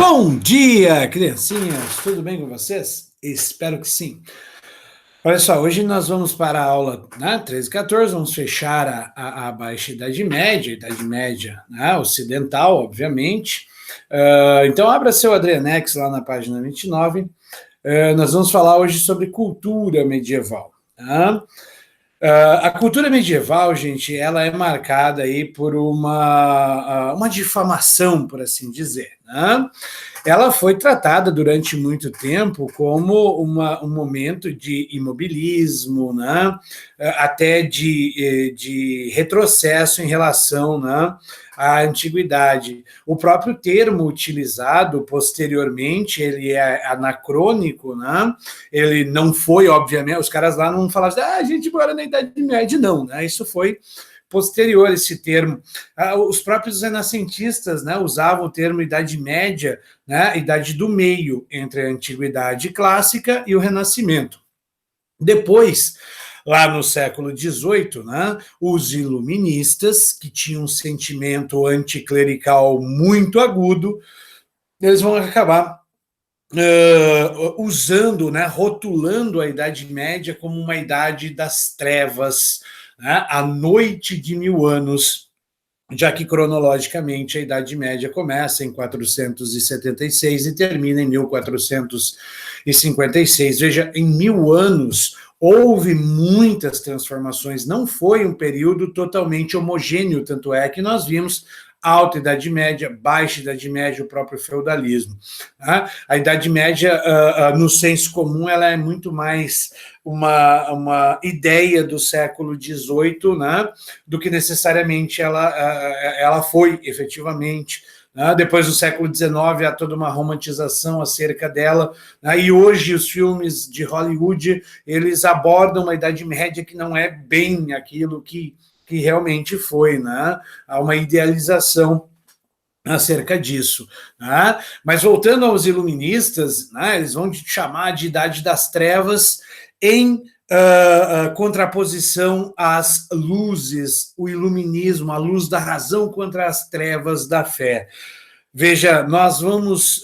Bom dia, criancinhas! Tudo bem com vocês? Espero que sim. Olha só, hoje nós vamos para a aula 13 e 14, vamos fechar a Baixa Idade Média, né, ocidental, obviamente. Então, abra seu Adrianex lá na página 29. Nós vamos falar hoje sobre cultura medieval. Tá? A cultura medieval, gente, ela é marcada aí por uma difamação, por assim dizer, né? Ela foi tratada durante muito tempo como um momento de imobilismo, né? Até de retrocesso em relação, né, à antiguidade. O próprio termo utilizado posteriormente, ele é anacrônico, né? Ele não foi, obviamente, os caras lá não falaram assim, a gente mora na Idade Média, não, né? Isso foi posterior, esse termo. Os próprios renascentistas, né, usavam o termo Idade Média, né, Idade do Meio, entre a Antiguidade Clássica e o Renascimento. Depois, lá no século XVIII, né, os iluministas, que tinham um sentimento anticlerical muito agudo, eles vão acabar usando, né, rotulando a Idade Média como uma idade das trevas, né, a noite de 1000 anos, já que cronologicamente a Idade Média começa em 476 e termina em 1456. Veja, em 1000 anos houve muitas transformações, não foi um período totalmente homogêneo, tanto é que nós vimos Alta Idade Média, Baixa Idade Média, o próprio feudalismo. A Idade Média, no senso comum, ela é muito mais uma ideia do século XVIII, né, do que necessariamente ela foi efetivamente. Depois do século XIX, há toda uma romantização acerca dela, e hoje os filmes de Hollywood, eles abordam uma Idade Média que não é bem aquilo que realmente foi, né? Há uma idealização acerca disso. Né? Mas voltando aos iluministas, né, eles vão chamar de Idade das Trevas em contraposição às luzes, o iluminismo, a luz da razão contra as trevas da fé. Veja, nós vamos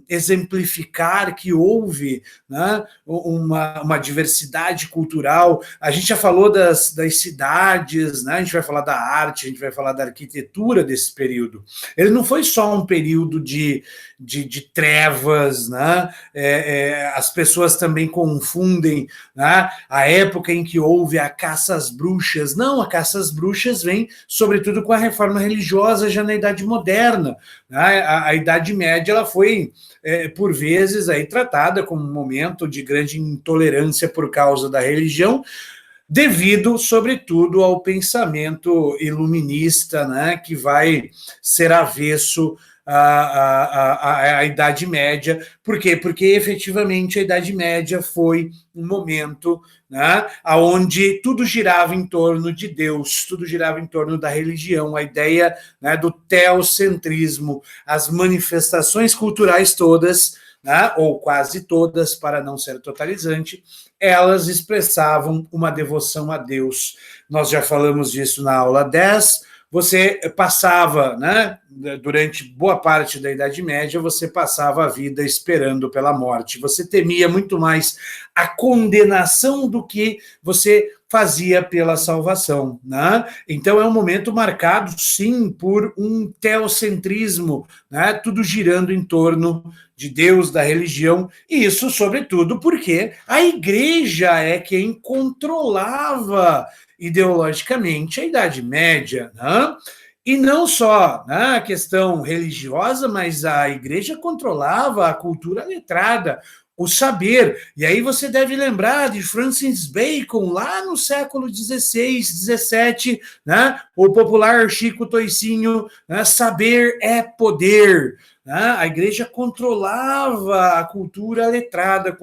exemplificar que houve, né, uma diversidade cultural. A gente já falou das cidades, né, a gente vai falar da arte, a gente vai falar da arquitetura desse período. Ele não foi só um período de trevas, né? As pessoas também confundem, né, a época em que houve a caça às bruxas. Não, a caça às bruxas vem, sobretudo, com a reforma religiosa já na Idade Moderna. Né? A Idade Média ela foi, por vezes, aí, tratada como um momento de grande intolerância por causa da religião, devido, sobretudo, ao pensamento iluminista, né, que vai ser avesso à Idade Média. Por quê? Porque, efetivamente, a Idade Média foi um momento, né, onde tudo girava em torno de Deus, tudo girava em torno da religião, a ideia, né, do teocentrismo, as manifestações culturais todas, né, ou quase todas, para não ser totalizante, elas expressavam uma devoção a Deus. Nós já falamos disso na aula 10. Você passava, né, durante boa parte da Idade Média, você passava a vida esperando pela morte. Você temia muito mais a condenação do que você fazia pela salvação. Né? Então é um momento marcado, sim, por um teocentrismo, né, tudo girando em torno de Deus, da religião, e isso, sobretudo, porque a igreja é quem controlava ideologicamente a Idade Média, né? E não só, né, a questão religiosa, mas a igreja controlava a cultura letrada, o saber. E aí você deve lembrar de Francis Bacon, lá no século XVI, XVII, né, o popular Chico Toicinho, né, saber é poder. Né? A igreja controlava a cultura letrada,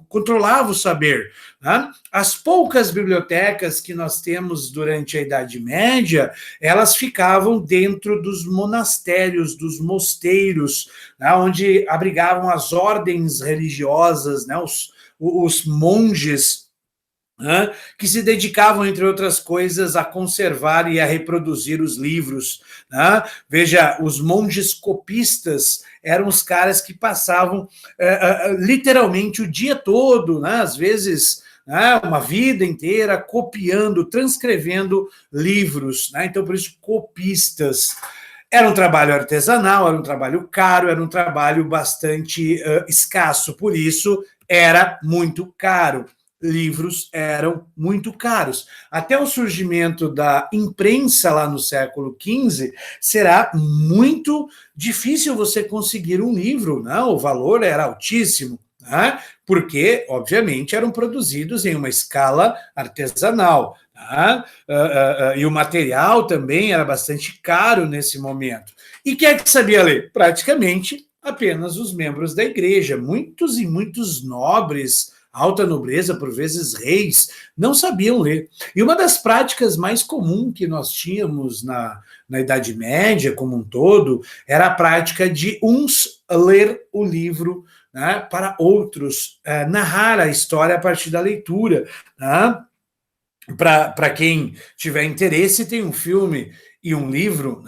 controlava o saber. Né? As poucas bibliotecas que nós temos durante a Idade Média, elas ficavam dentro dos monastérios, dos mosteiros, né, onde abrigavam as ordens religiosas, né, os monges que se dedicavam, entre outras coisas, a conservar e a reproduzir os livros. Veja, os monges copistas eram os caras que passavam literalmente o dia todo, às vezes uma vida inteira, copiando, transcrevendo livros. Então, por isso, copistas. Era um trabalho artesanal, era um trabalho caro, era um trabalho bastante escasso, por isso era muito caro. Livros eram muito caros. Até o surgimento da imprensa lá no século XV, será muito difícil você conseguir um livro, o valor era altíssimo, porque, obviamente, eram produzidos em uma escala artesanal. E o material também era bastante caro nesse momento. E quem é que sabia ler? Praticamente apenas os membros da igreja. Muitos e muitos nobres, alta nobreza, por vezes reis, não sabiam ler. E uma das práticas mais comuns que nós tínhamos na Idade Média, como um todo, era a prática de uns ler o livro para outros, narrar a história a partir da leitura. Para quem tiver interesse, tem um filme e um livro,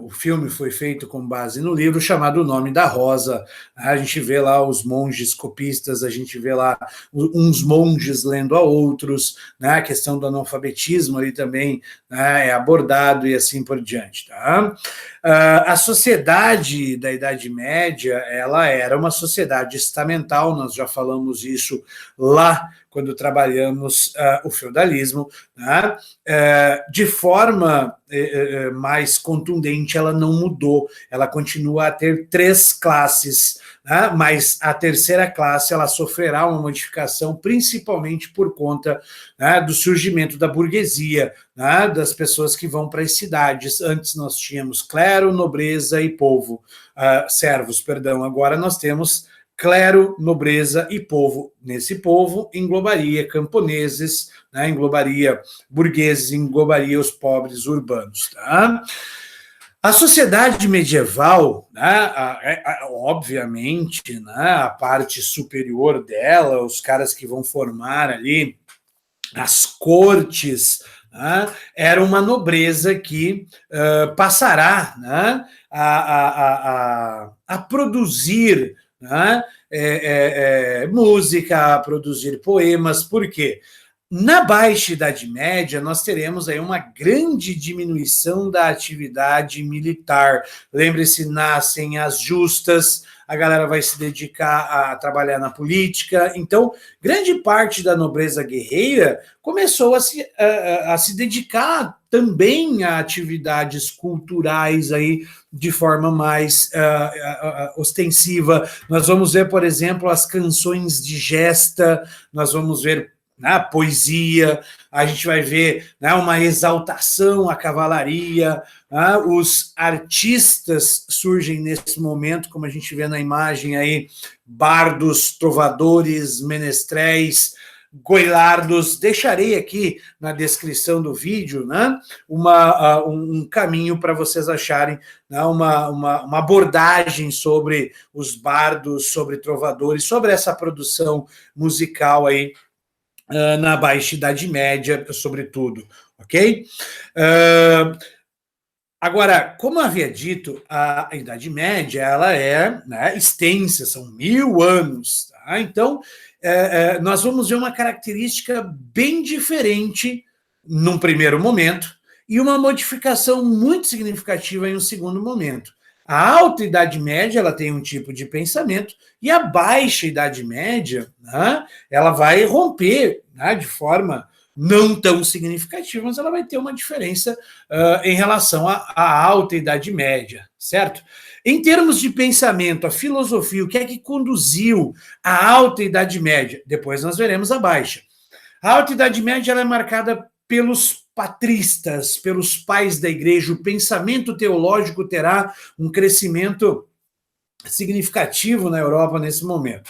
o filme foi feito com base no livro, chamado O Nome da Rosa. A gente vê lá os monges copistas, a gente vê lá uns monges lendo a outros, a questão do analfabetismo ali também é abordado e assim por diante. A sociedade da Idade Média, ela era uma sociedade estamental, nós já falamos isso lá quando trabalhamos o feudalismo, de forma mais contundente, ela não mudou, ela continua a ter 3 classes, mas a terceira classe ela sofrerá uma modificação, principalmente por conta do surgimento da burguesia, das pessoas que vão para as cidades. Antes nós tínhamos clero, nobreza e povo, servos, perdão, agora nós temos clero, nobreza e povo. Nesse povo englobaria camponeses, englobaria burgueses, englobaria os pobres urbanos. A sociedade medieval, obviamente, a parte superior dela, os caras que vão formar ali as cortes, era uma nobreza que passará a produzir música, a produzir poemas. Por quê? Na Baixa Idade Média, nós teremos aí uma grande diminuição da atividade militar. Lembre-se, nascem as justas, a galera vai se dedicar a trabalhar na política. Então, grande parte da nobreza guerreira começou a se dedicar também a atividades culturais aí de forma mais ostensiva. Nós vamos ver, por exemplo, as canções de gesta, nós vamos ver poesia, a gente vai ver uma exaltação à cavalaria, os artistas surgem nesse momento, como a gente vê na imagem aí, bardos, trovadores, menestréis, goilardos. Deixarei aqui na descrição do vídeo um caminho para vocês acharem uma abordagem sobre os bardos, sobre trovadores, sobre essa produção musical aí na Baixa Idade Média, sobretudo, ok? Agora, como eu havia dito, a Idade Média ela é extensa, são 1000 anos, Então, nós vamos ver uma característica bem diferente num primeiro momento e uma modificação muito significativa em um segundo momento. A Alta Idade Média ela tem um tipo de pensamento e a Baixa Idade Média ela vai romper de forma não tão significativa, mas ela vai ter uma diferença em relação à Alta Idade Média, certo? Em termos de pensamento, a filosofia, o que é que conduziu à Alta Idade Média? Depois nós veremos a Baixa. A Alta Idade Média ela é marcada pelos patristas, pelos pais da igreja. O pensamento teológico terá um crescimento significativo na Europa nesse momento.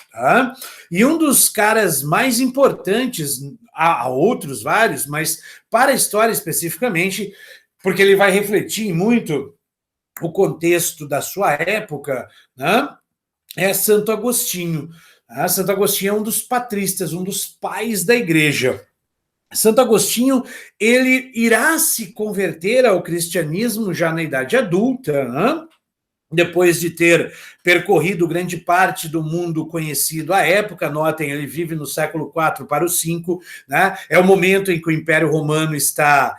E um dos caras mais importantes, há outros vários, mas para a história especificamente, porque ele vai refletir muito o contexto da sua época, é Santo Agostinho. Santo Agostinho é um dos patristas, um dos pais da igreja. Santo Agostinho, ele irá se converter ao cristianismo já na idade adulta, né? Depois de ter percorrido grande parte do mundo conhecido à época. Notem, ele vive no século IV para o V, né? É o momento em que o Império Romano está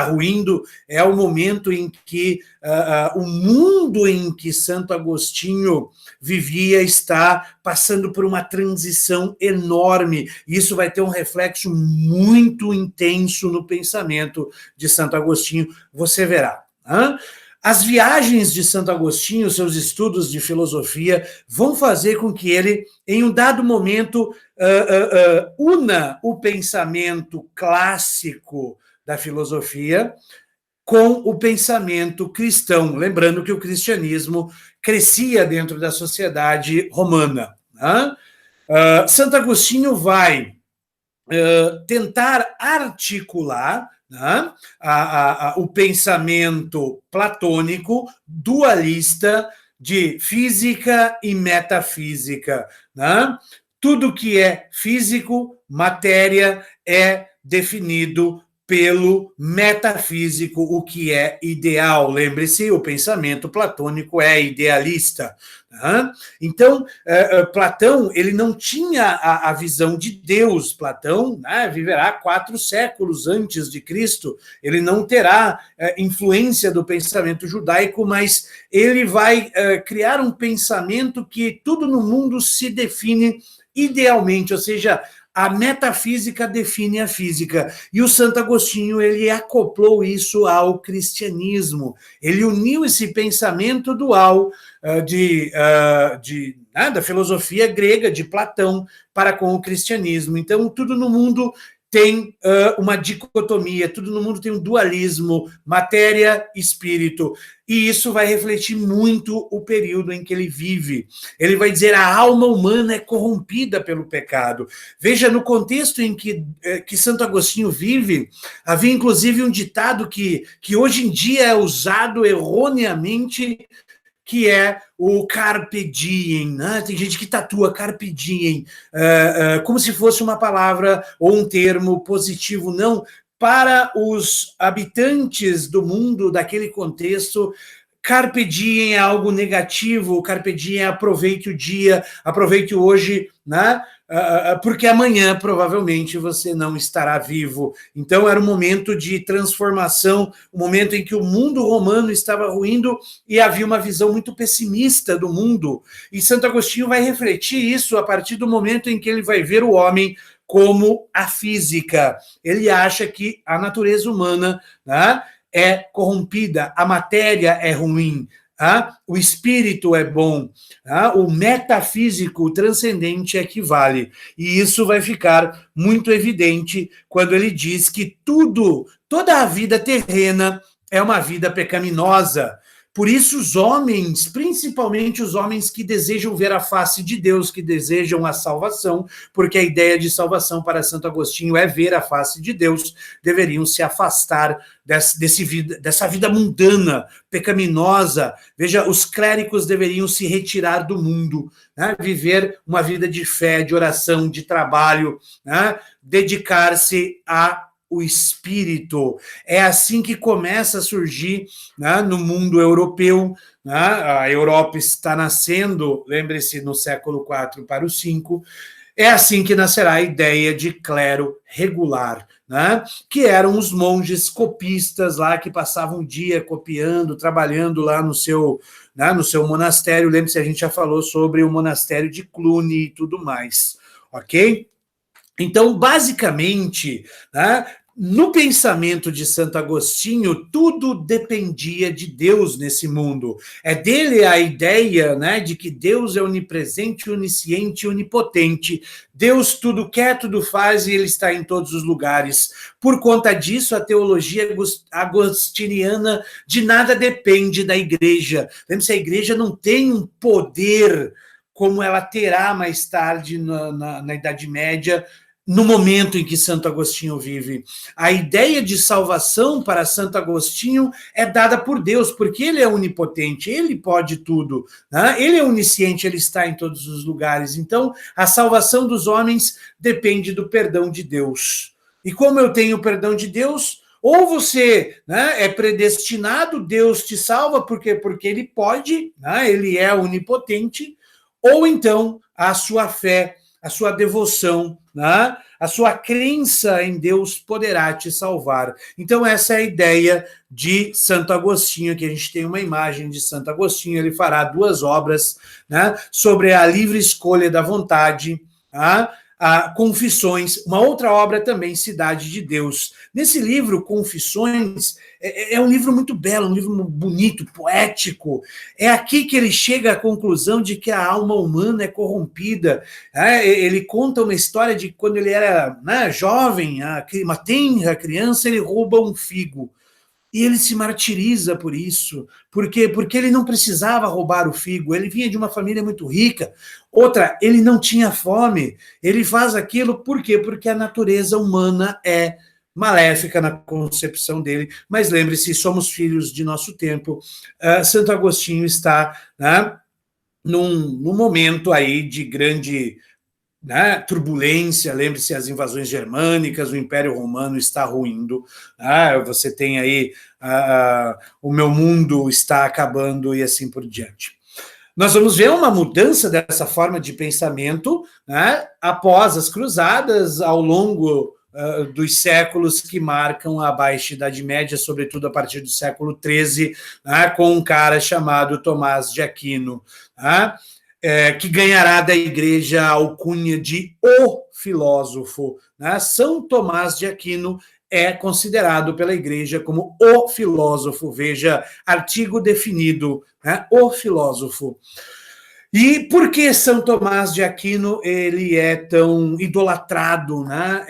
ruindo, é o momento em que o mundo em que Santo Agostinho vivia está passando por uma transição enorme. Isso vai ter um reflexo muito intenso no pensamento de Santo Agostinho, você verá. Né? As viagens de Santo Agostinho, seus estudos de filosofia, vão fazer com que ele, em um dado momento, una o pensamento clássico da filosofia com o pensamento cristão. Lembrando que o cristianismo crescia dentro da sociedade romana. Né? Santo Agostinho vai tentar articular, né, o pensamento platônico dualista de física e metafísica. Né? Tudo que é físico, matéria, é definido pelo metafísico, o que é ideal. Lembre-se, o pensamento platônico é idealista. Né? Então, Platão, ele não tinha a visão de Deus. Platão, né, viverá 4 séculos antes de Cristo, ele não terá influência do pensamento judaico, mas ele vai criar um pensamento que tudo no mundo se define idealmente, ou seja, a metafísica define a física. E o Santo Agostinho, ele acoplou isso ao cristianismo. Ele uniu esse pensamento dual da filosofia grega, de Platão, para com o cristianismo. Então, tudo no mundo tem uma dicotomia, tudo no mundo tem um dualismo, matéria, espírito, e isso vai refletir muito o período em que ele vive. Ele vai dizer: a alma humana é corrompida pelo pecado. Veja, no contexto em que Santo Agostinho vive, havia inclusive um ditado que hoje em dia é usado erroneamente, que é o carpe diem, né? Tem gente que tatua carpe diem, como se fosse uma palavra ou um termo positivo. Não, para os habitantes do mundo daquele contexto, carpe diem é algo negativo. Carpe diem é aproveite o dia, aproveite hoje, né? Porque amanhã provavelmente você não estará vivo. Então era um momento de transformação, um momento em que o mundo romano estava ruindo e havia uma visão muito pessimista do mundo. E Santo Agostinho vai refletir isso a partir do momento em que ele vai ver o homem como a física. Ele acha que a natureza humana, né, é corrompida, a matéria é ruim, o espírito é bom, o metafísico, o transcendente é que vale. E isso vai ficar muito evidente quando ele diz que toda a vida terrena é uma vida pecaminosa. Por isso os homens, principalmente os homens que desejam ver a face de Deus, que desejam a salvação, porque a ideia de salvação para Santo Agostinho é ver a face de Deus, deveriam se afastar dessa vida mundana, pecaminosa. Veja, os clérigos deveriam se retirar do mundo, né? Viver uma vida de fé, de oração, de trabalho, né? Dedicar-se o espírito. É assim que começa a surgir, né, no mundo europeu, né? A Europa está nascendo, lembre-se, no século IV para o V. É assim que nascerá a ideia de clero regular, né? Que eram os monges copistas lá, que passavam o dia copiando, trabalhando lá no seu monastério. Lembre-se, a gente já falou sobre o monastério de Cluny e tudo mais, ok? Então, basicamente, né, no pensamento de Santo Agostinho, tudo dependia de Deus nesse mundo. É dele a ideia, né, de que Deus é onipresente, onisciente, onipotente. Deus tudo quer, tudo faz e ele está em todos os lugares. Por conta disso, a teologia agostiniana de nada depende da igreja. Lembre-se, a igreja não tem um poder como ela terá mais tarde na Idade Média, no momento em que Santo Agostinho vive. A ideia de salvação para Santo Agostinho é dada por Deus, porque ele é onipotente, ele pode tudo, né? Ele é onisciente, ele está em todos os lugares. Então, a salvação dos homens depende do perdão de Deus. E como eu tenho o perdão de Deus, ou você, né, é predestinado, Deus te salva, porque ele pode, né, ele é onipotente, ou então a sua fé, a sua devoção, né, a sua crença em Deus poderá te salvar. Então essa é a ideia de Santo Agostinho, que a gente tem uma imagem de Santo Agostinho, ele fará 2 obras, né, sobre a livre escolha da vontade, tá? Confissões, uma outra obra também, Cidade de Deus. Nesse livro, Confissões, é um livro muito belo, um livro bonito, poético. É aqui que ele chega à conclusão de que a alma humana é corrompida. Ele conta uma história de quando ele era, né, jovem, uma tenra criança, ele rouba um figo. E ele se martiriza por isso. Por quê? Porque ele não precisava roubar o figo, ele vinha de uma família muito rica. Outra, ele não tinha fome. Ele faz aquilo por quê? Porque a natureza humana é maléfica na concepção dele. Mas lembre-se, somos filhos de nosso tempo. Santo Agostinho está, né, num momento aí de grande, né, turbulência, lembre-se as invasões germânicas, o Império Romano está ruindo, você tem aí o meu mundo está acabando e assim por diante. Nós vamos ver uma mudança dessa forma de pensamento, né, após as cruzadas, ao longo dos séculos que marcam a Baixa Idade Média, sobretudo a partir do século XIII, né, com um cara chamado Tomás de Aquino, né, que ganhará da igreja a alcunha de o filósofo, né? São Tomás de Aquino é considerado pela igreja como o filósofo, veja, artigo definido, né? O filósofo. E por que São Tomás de Aquino ele é tão idolatrado, né,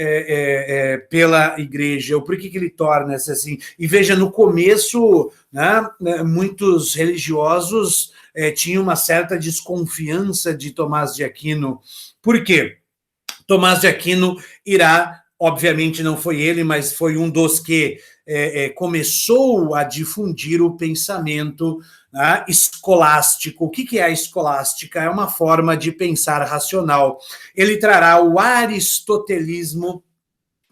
pela igreja? Ou por que ele torna-se assim? E veja, no começo, né, muitos religiosos tinham uma certa desconfiança de Tomás de Aquino. Por quê? Tomás de Aquino irá, obviamente não foi ele, mas foi um dos que começou a difundir o pensamento, né, escolástico. O que é a escolástica? É uma forma de pensar racional. Ele trará o aristotelismo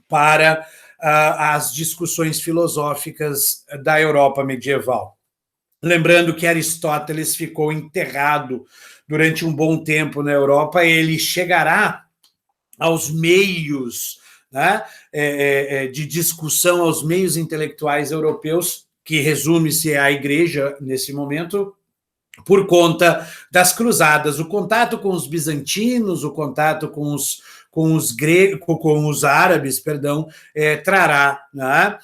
para as discussões filosóficas da Europa medieval. Lembrando que Aristóteles ficou enterrado durante um bom tempo na Europa, ele chegará aos meios, né, de discussão, aos meios intelectuais europeus, que resume-se à igreja nesse momento, por conta das cruzadas, o contato com os bizantinos, o contato com os árabes, perdão, trará, né,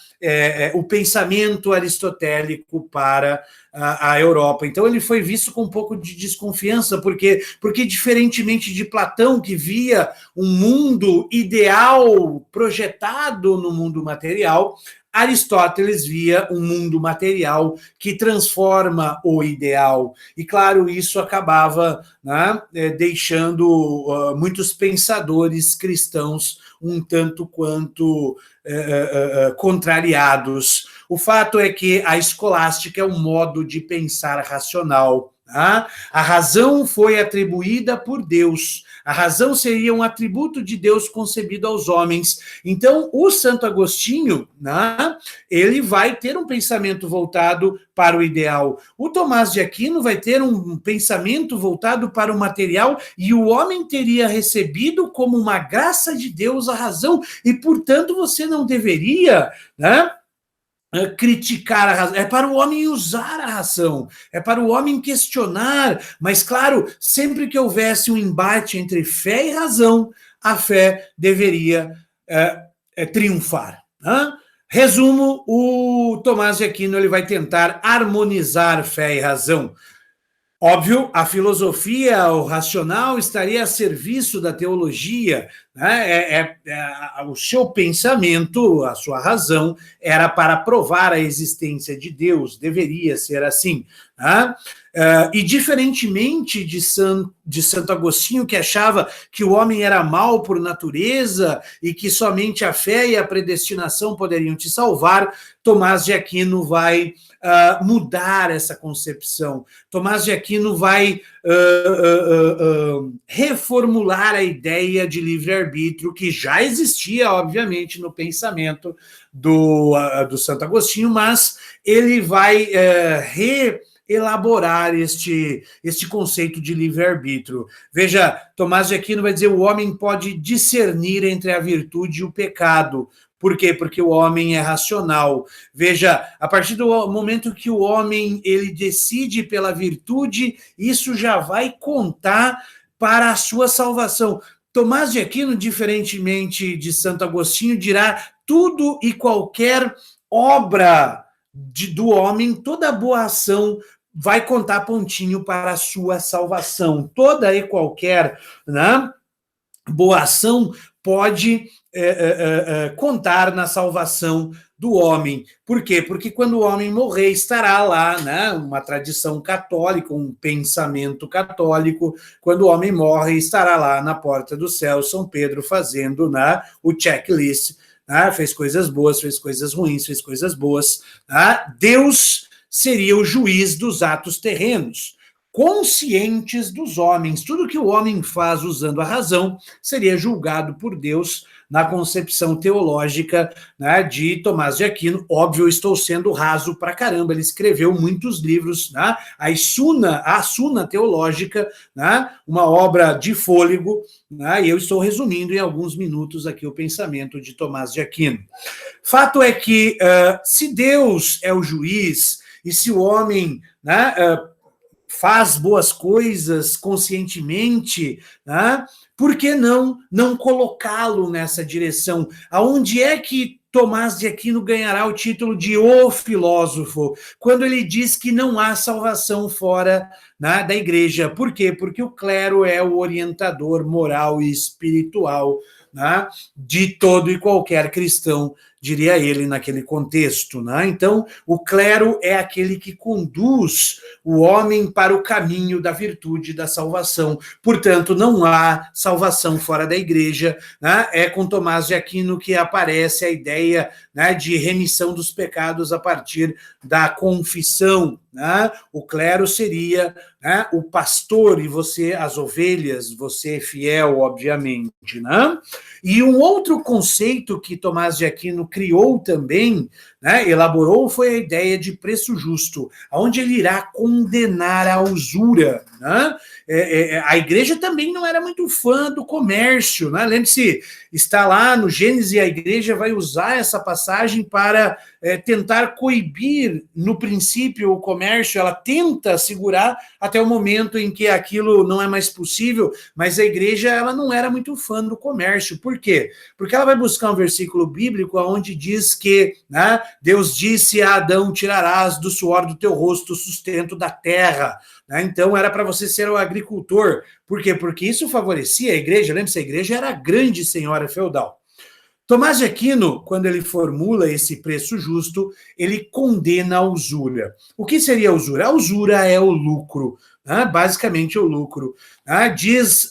o pensamento aristotélico para a Europa. Então ele foi visto com um pouco de desconfiança, porque diferentemente de Platão, que via um mundo ideal projetado no mundo material, Aristóteles via um mundo material que transforma o ideal. E, claro, isso acabava, né, deixando muitos pensadores cristãos um tanto quanto contrariados. O fato é que a escolástica é um modo de pensar racional. Tá? A razão foi atribuída por Deus. A razão seria um atributo de Deus concebido aos homens. Então, o Santo Agostinho, né, ele vai ter um pensamento voltado para o ideal. O Tomás de Aquino vai ter um pensamento voltado para o material, e o homem teria recebido como uma graça de Deus a razão, e, portanto, você não deveria, né, criticar a razão, é para o homem usar a razão, é para o homem questionar, mas, claro, sempre que houvesse um embate entre fé e razão, a fé deveria triunfar. Né? Resumo, o Tomás de Aquino ele vai tentar harmonizar fé e razão. Óbvio, a filosofia, o racional, estaria a serviço da teologia, né? O seu pensamento, a sua razão, era para provar a existência de Deus, deveria ser assim, né? E diferentemente de Santo Agostinho, que achava que o homem era mau por natureza e que somente a fé e a predestinação poderiam te salvar, Tomás de Aquino vai mudar essa concepção. Tomás de Aquino vai reformular a ideia de livre-arbítrio que já existia, obviamente, no pensamento do Santo Agostinho, mas ele vai reelaborar este conceito de livre-arbítrio. Veja, Tomás de Aquino vai dizer: o homem pode discernir entre a virtude e o pecado. Por quê? Porque o homem é racional. Veja, a partir do momento que o homem ele decide pela virtude, isso já vai contar para a sua salvação. Tomás de Aquino, diferentemente de Santo Agostinho, dirá: tudo e qualquer obra do homem, toda boa ação vai contar pontinho para a sua salvação. Toda e qualquer, né, boa ação pode contar na salvação do homem. Por quê? Porque quando o homem morrer, estará lá, né, uma tradição católica, um pensamento católico, quando o homem morre, estará lá na porta do céu, São Pedro fazendo, né, o checklist, né, fez coisas boas, fez coisas ruins, fez coisas boas. Né? Deus seria o juiz dos atos terrenos, conscientes dos homens. Tudo que o homem faz usando a razão seria julgado por Deus na concepção teológica, né, de Tomás de Aquino. Óbvio, eu estou sendo raso pra caramba, ele escreveu muitos livros, né, a Suna Teológica, né, uma obra de fôlego, né, e eu estou resumindo em alguns minutos aqui o pensamento de Tomás de Aquino. Fato é que, se Deus é o juiz, e se o homem, né, faz boas coisas conscientemente, né? Por que não colocá-lo nessa direção? Aonde é que Tomás de Aquino ganhará o título de o filósofo? Quando ele diz que não há salvação fora, né, da igreja. Por quê? Porque o clero é o orientador moral e espiritual, né, de todo e qualquer cristão, diria ele naquele contexto. Né? Então, o clero é aquele que conduz o homem para o caminho da virtude e da salvação. Portanto, não há salvação fora da igreja. Né? É com Tomás de Aquino que aparece a ideia, né, de remissão dos pecados a partir da confissão. Né? O clero seria, né, o pastor e você, as ovelhas, você fiel, obviamente. Né? E um outro conceito que Tomás de Aquino criou também, né, elaborou, foi a ideia de preço justo, onde ele irá condenar a usura. Né? A igreja também não era muito fã do comércio. Né? Lembre-se, está lá no Gênesis, a igreja vai usar essa passagem para tentar coibir, no princípio, o comércio. Ela tenta segurar até o momento em que aquilo não é mais possível, mas a igreja ela não era muito fã do comércio. Por quê? Porque ela vai buscar um versículo bíblico onde diz que, né, Deus disse a Adão: tirarás do suor do teu rosto o sustento da terra. Né? Então era para você ser o agricultor. Por quê? Porque isso favorecia a igreja. Lembre-se, a igreja era a grande senhora feudal. Tomás de Aquino, quando ele formula esse preço justo, ele condena a usura. O que seria a usura? A usura é o lucro, né? Basicamente o lucro. Né? Diz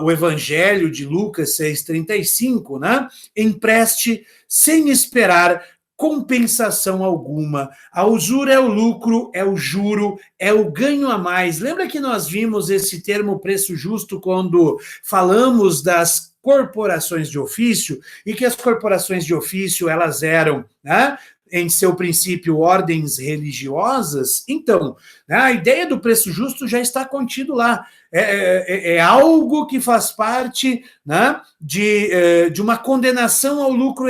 o Evangelho de Lucas 6,35, né? Empreste sem esperar compensação alguma. A usura é o lucro, é o juro, é o ganho a mais. Lembra que nós vimos esse termo preço justo quando falamos das corporações de ofício, e que as corporações de ofício elas eram, né, em seu princípio, ordens religiosas? Então, né, a ideia do preço justo já está contido lá. É algo que faz parte, né, de uma condenação ao lucro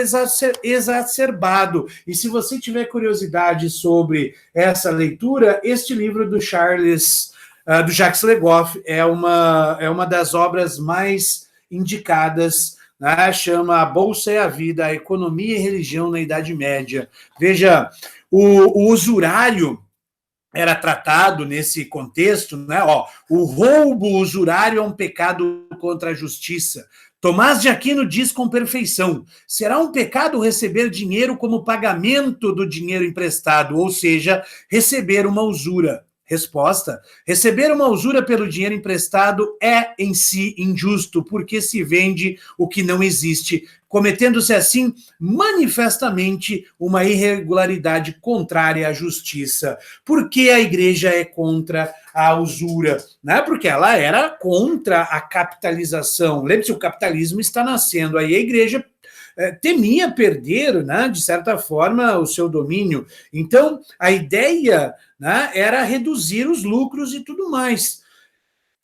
exacerbado. E se você tiver curiosidade sobre essa leitura, este livro do do Jacques Le Goff é uma das obras mais indicadas, né? Chama A Bolsa e a Vida, a Economia e Religião na Idade Média. Veja, o usurário era tratado nesse contexto, né? O roubo usurário é um pecado contra a justiça. Tomás de Aquino diz com perfeição: será um pecado receber dinheiro como pagamento do dinheiro emprestado, ou seja, receber uma usura. Resposta: receber uma usura pelo dinheiro emprestado é em si injusto, porque se vende o que não existe, cometendo-se assim manifestamente uma irregularidade contrária à justiça. Por que a igreja é contra a usura? Né? Porque ela era contra a capitalização. Lembre-se, o capitalismo está nascendo, aí a igreja temia perder, né, de certa forma, o seu domínio. Então, a ideia, né, era reduzir os lucros e tudo mais.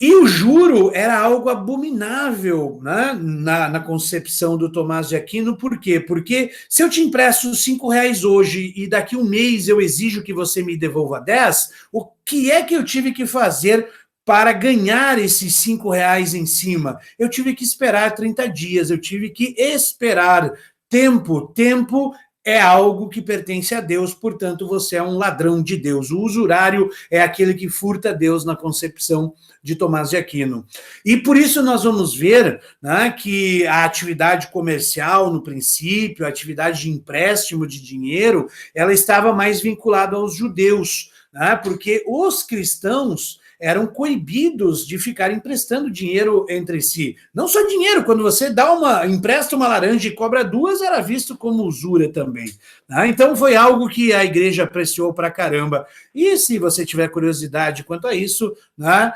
E o juro era algo abominável, né, na concepção do Tomás de Aquino. Por quê? Porque se eu te empresto R$5 hoje e daqui um mês eu exijo que você me devolva 10, o que é que eu tive que fazer para ganhar esses R$5 em cima? Eu tive que esperar 30 dias, eu tive que esperar tempo. Tempo é algo que pertence a Deus, portanto, você é um ladrão de Deus. O usurário é aquele que furta Deus na concepção de Tomás de Aquino. E por isso nós vamos ver, né, que a atividade comercial, no princípio, a atividade de empréstimo de dinheiro, ela estava mais vinculada aos judeus, né, porque os cristãos eram coibidos de ficar emprestando dinheiro entre si. Não só dinheiro, quando você empresta uma laranja e cobra 2, era visto como usura também. Né? Então foi algo que a igreja apreciou pra caramba. E se você tiver curiosidade quanto a isso, né,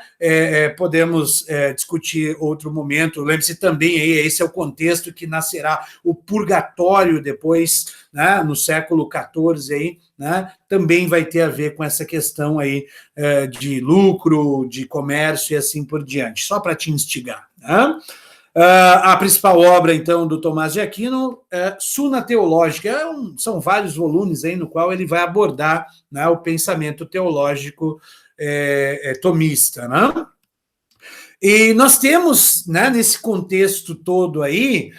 podemos discutir outro momento. Lembre-se também, aí, esse é o contexto que nascerá o purgatório depois, né, no século XIV, aí, né, também vai ter a ver com essa questão aí de lucro, de comércio e assim por diante, só para te instigar. Né? A principal obra, então, do Tomás de Aquino é Summa Theologica. São vários volumes aí no qual ele vai abordar, né, o pensamento teológico tomista. Né? E nós temos, né, nesse contexto todo aí,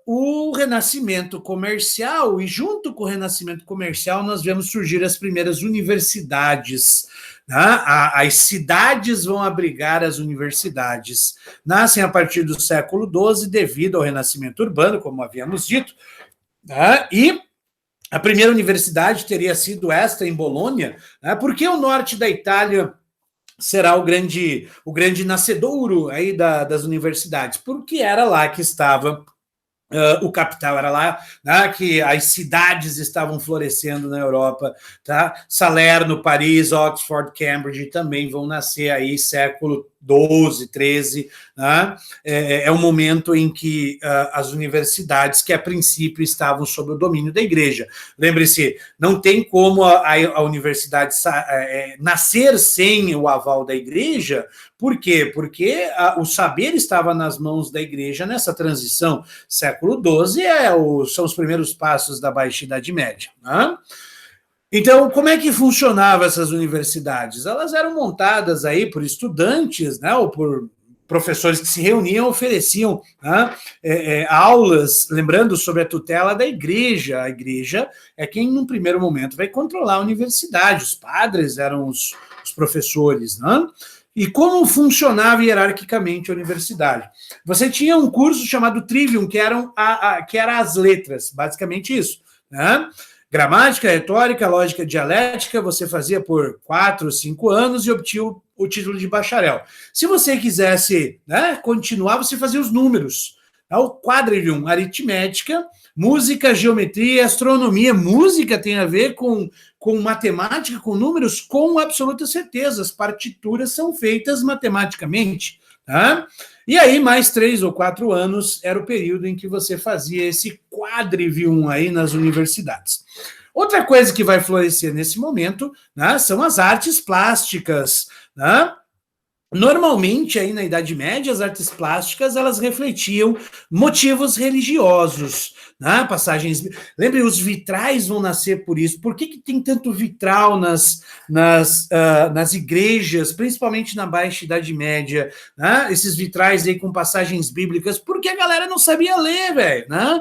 o renascimento comercial, e junto com o renascimento comercial nós vemos surgir as primeiras universidades. Né? As cidades vão abrigar as universidades. Nascem a partir do século XII devido ao renascimento urbano, como havíamos dito, né? E a primeira universidade teria sido esta, em Bolonha, né? Porque o norte da Itália será o grande nascedouro aí das universidades, porque era lá que estava o capital, era lá, né, que as cidades estavam florescendo na Europa, tá? Salerno, Paris, Oxford, Cambridge também vão nascer aí século XII, XIII, né? É um momento em que as universidades, que a princípio estavam sob o domínio da igreja. Lembre-se, não tem como a universidade nascer sem o aval da igreja. Por quê? Porque o saber estava nas mãos da igreja nessa transição. Século XII são os primeiros passos da Baixa Idade Média, né? Então, como é que funcionavam essas universidades? Elas eram montadas aí por estudantes, né, ou por professores que se reuniam, ofereciam, né, aulas, lembrando, sobre a tutela da igreja. A igreja é quem, num primeiro momento, vai controlar a universidade. Os padres eram os professores, né? E como funcionava hierarquicamente a universidade? Você tinha um curso chamado Trivium, que era as letras, basicamente isso, né? Gramática, retórica, lógica dialética, você fazia por 4 ou 5 anos e obtinha o título de bacharel. Se você quisesse, né, continuar, você fazia os números. O quadrivium, aritmética, música, geometria, astronomia. Música tem a ver com matemática, com números, com absoluta certeza. As partituras são feitas matematicamente. Tá? E aí, mais 3 ou 4 anos era o período em que você fazia esse quadrivium aí nas universidades. Outra coisa que vai florescer nesse momento, né, são as artes plásticas, né? Normalmente, aí na Idade Média, as artes plásticas, elas refletiam motivos religiosos, né? Passagens... Lembre, os vitrais vão nascer por isso. Por que tem tanto vitral nas igrejas, principalmente na Baixa Idade Média, né? Esses vitrais aí com passagens bíblicas? Porque a galera não sabia ler, velho, né?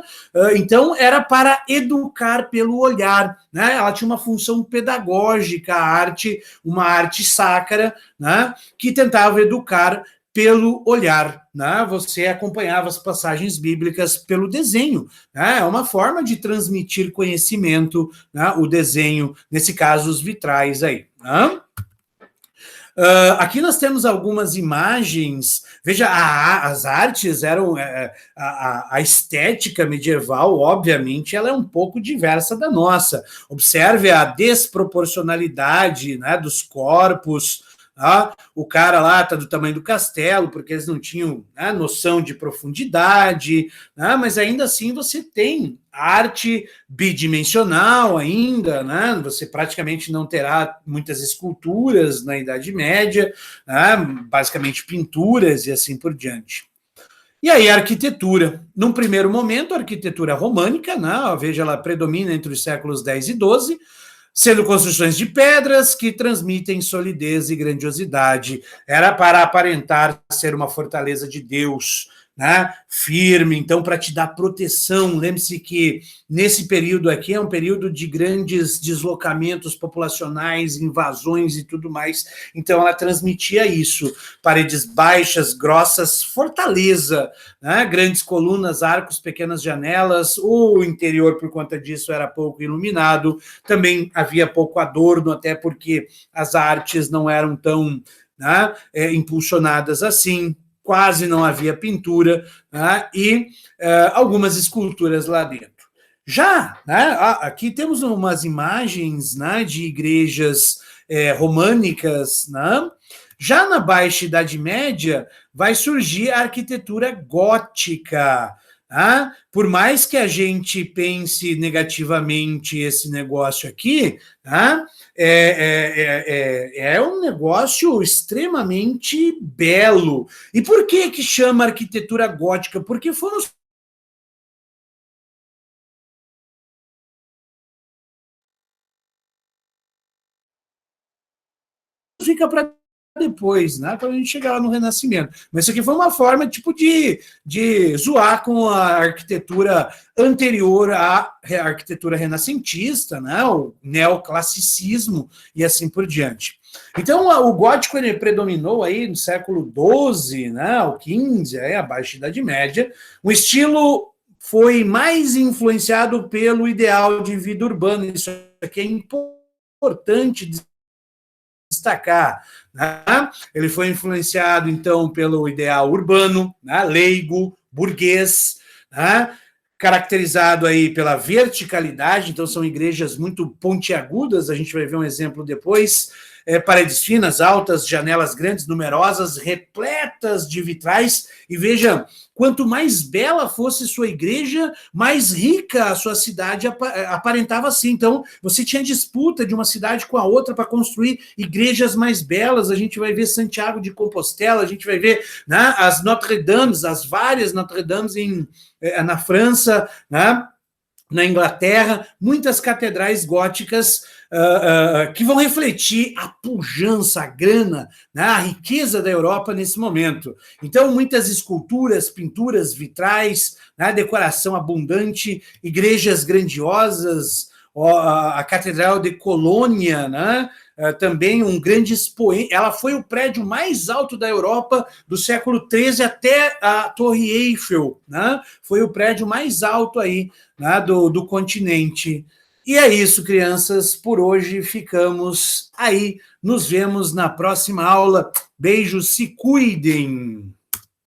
Então, era para educar pelo olhar, né? Ela tinha uma função pedagógica, a arte, uma arte sacra, né, que tentava educar pelo olhar, né? Você acompanhava as passagens bíblicas pelo desenho, né? É uma forma de transmitir conhecimento, né? O desenho, nesse caso, os vitrais aí, né? Aqui nós temos algumas imagens. Veja, as artes eram. A estética medieval, obviamente, ela é um pouco diversa da nossa. Observe a desproporcionalidade, né, dos corpos. O cara lá está do tamanho do castelo, porque eles não tinham, né, noção de profundidade, né, mas ainda assim você tem arte bidimensional ainda, né? Você praticamente não terá muitas esculturas na Idade Média, né? Basicamente pinturas e assim por diante. E aí a arquitetura, num primeiro momento, a arquitetura românica, né? Veja, ela predomina entre os séculos X e XII, sendo construções de pedras que transmitem solidez e grandiosidade. Era para aparentar ser uma fortaleza de Deus, né, firme, então, para te dar proteção. Lembre-se que nesse período aqui é um período de grandes deslocamentos populacionais, invasões e tudo mais, então ela transmitia isso, paredes baixas, grossas, fortaleza, né, grandes colunas, arcos, pequenas janelas. O interior, por conta disso, era pouco iluminado, também havia pouco adorno, até porque as artes não eram tão, né, impulsionadas assim, quase não havia pintura, né, e algumas esculturas lá dentro. Já, né, aqui temos umas imagens, né, de igrejas românicas, né? Já na Baixa Idade Média vai surgir a arquitetura gótica. Por mais que a gente pense negativamente esse negócio aqui, é um negócio extremamente belo. E por que chama arquitetura gótica? Porque foram os fica para depois, né? Quando a gente chegar lá no Renascimento. Mas isso aqui foi uma forma tipo de zoar com a arquitetura anterior à arquitetura renascentista, né? O neoclassicismo e assim por diante. Então, o gótico ele predominou aí no século XII, né? O XV, a Baixa Idade Média. O estilo foi mais influenciado pelo ideal de vida urbana. Isso aqui é importante destacar, né? Ele foi influenciado, então, pelo ideal urbano, né? Leigo, burguês, né? Caracterizado aí pela verticalidade, então são igrejas muito pontiagudas, a gente vai ver um exemplo depois, paredes finas, altas, janelas grandes, numerosas, repletas de vitrais, e veja, quanto mais bela fosse sua igreja, mais rica a sua cidade aparentava assim. Então, você tinha disputa de uma cidade com a outra para construir igrejas mais belas. A gente vai ver Santiago de Compostela, a gente vai ver, né, as Notre-Dames, as várias Notre-Dames na França, né, na Inglaterra, muitas catedrais góticas que vão refletir a pujança, a grana, né, a riqueza da Europa nesse momento. Então, muitas esculturas, pinturas, vitrais, né, decoração abundante, igrejas grandiosas, a Catedral de Colônia, né, também um grande expoente. Ela foi o prédio mais alto da Europa do século XIII até a Torre Eiffel, né? Foi o prédio mais alto aí, né, do continente. E é isso, crianças. Por hoje ficamos aí. Nos vemos na próxima aula. Beijos, se cuidem.